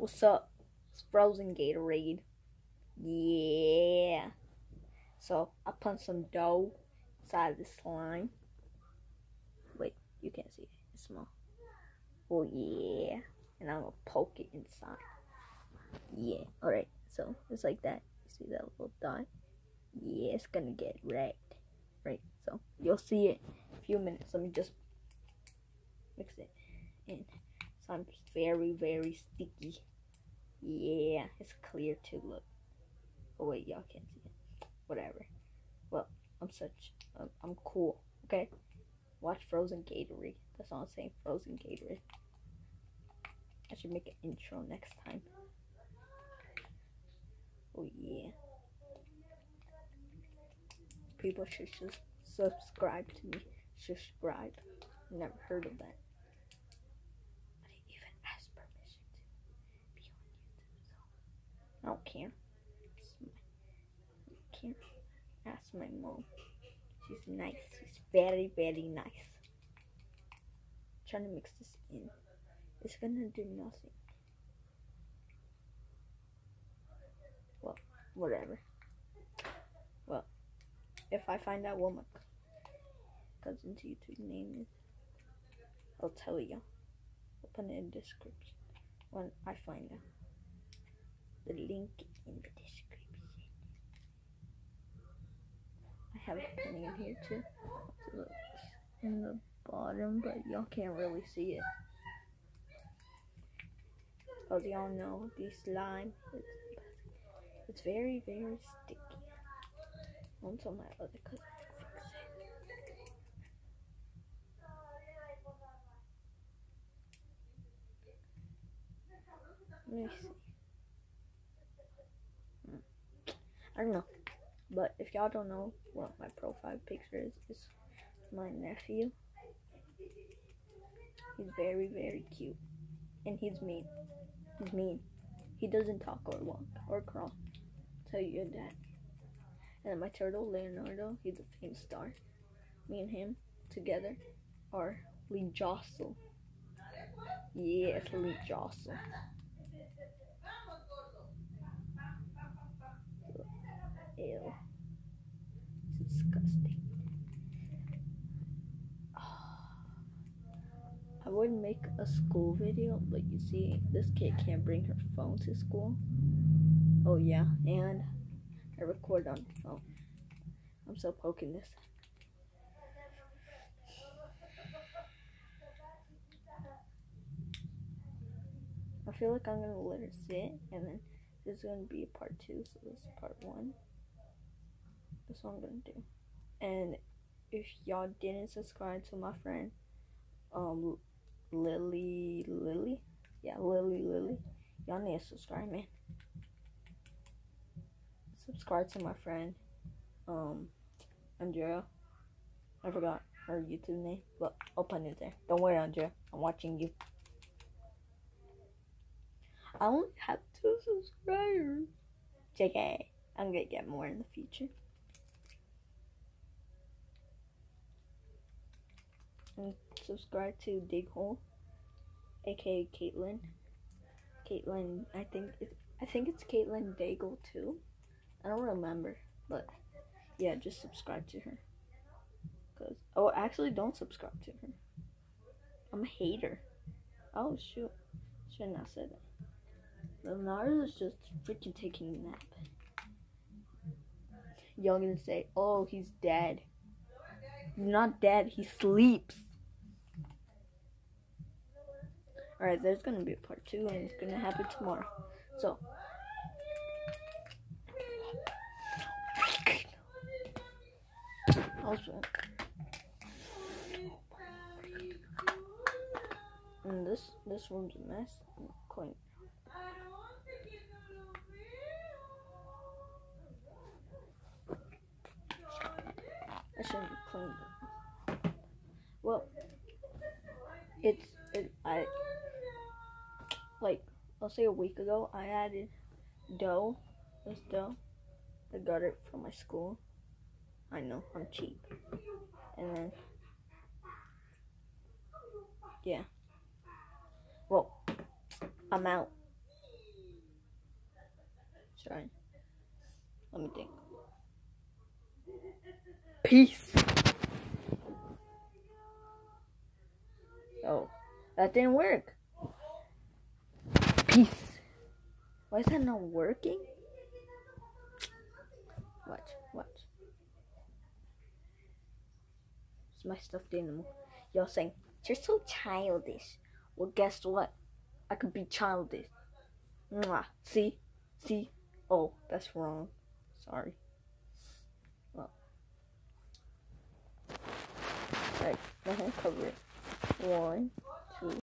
What's up? It's Frozen Gatorade. Yeah. So I put some dough inside the slime. Wait, you can't see it. It's small. Oh yeah. And I'm gonna poke it inside. Yeah. Alright. So it's like that. You see that little dot? Yeah, it's gonna get red. Right. So you'll see it in a few minutes. Let me just mix it in. So I'm very, very sticky. Yeah, it's clear too. Look. Oh wait, y'all can't see it. Whatever. Well, I'm cool. Okay. Watch Frozen Gatorade. That's all I'm saying. Frozen Gatorade. I should make an intro next time. Oh yeah. People should just subscribe to me. Subscribe. Never heard of that. I didn't even ask permission to be on YouTube, so I don't care. I can't ask my mom. She's nice. She's very, very nice. I'm trying to mix this in. It's gonna do nothing. Well, whatever. Well, if I find out what my cousin's YouTube name is, I'll tell you. I'll put it in the description when I find out. The link in the description. I have a penny in here too. It's in the bottom, but y'all can't really see it. Because y'all know this slime, it's very, very sticky. Until my other cousin fix it. Let me see. I don't know. But if y'all don't know what my profile picture is, it's my nephew. He's very, very cute. And he's mean. He's mean. He doesn't talk or walk or crawl. Tell you that. And my turtle, Leonardo, he's a famous star. Me and him together are Lee Jostle. Yes, Lee Jostle. Ew. It's disgusting. I would make a school video, but you see, this kid can't bring her phone to school. Oh yeah, and I record on the phone. I'm still poking this. I feel like I'm gonna let her sit, and then this is gonna be a part 2, so this is part 1. That's what I'm gonna do. And if y'all didn't subscribe to my friend, Lily, yeah, Lily, y'all need to subscribe, man. Subscribe to my friend, Andrea. I forgot her YouTube name, but I'll put it there. Don't worry, Andrea. I'm watching you. I only have 2 subscribers. JK. I'm gonna get more in the future. And subscribe to Dig Hole, aka Caitlin. Caitlin, I think it's Caitlin Daigle too. I don't remember, but yeah, just subscribe to her. Actually, don't subscribe to her. I'm a hater. Oh shoot, should not say that. Leonardo is just freaking taking a nap. Y'all gonna say, oh, he's dead. He's not dead, he sleeps. Alright, there's gonna be a part 2, and it's gonna happen tomorrow. So, also, and this room's a mess. I'm clean. I shouldn't be cleaned. Well, I'll say a week ago, I added dough. This dough. I got it from my school. I know, I'm cheap. And then, yeah. Well, I'm out. Sorry. Let me think. Peace. Oh, that didn't work. Peace. Why is that not working? Watch. It's my stuffed animal. Y'all saying, you're so childish. Well, guess what? I could be childish. Mwah. See? Oh, that's wrong. Sorry. Well. Alright, let him cover it. 1, 2.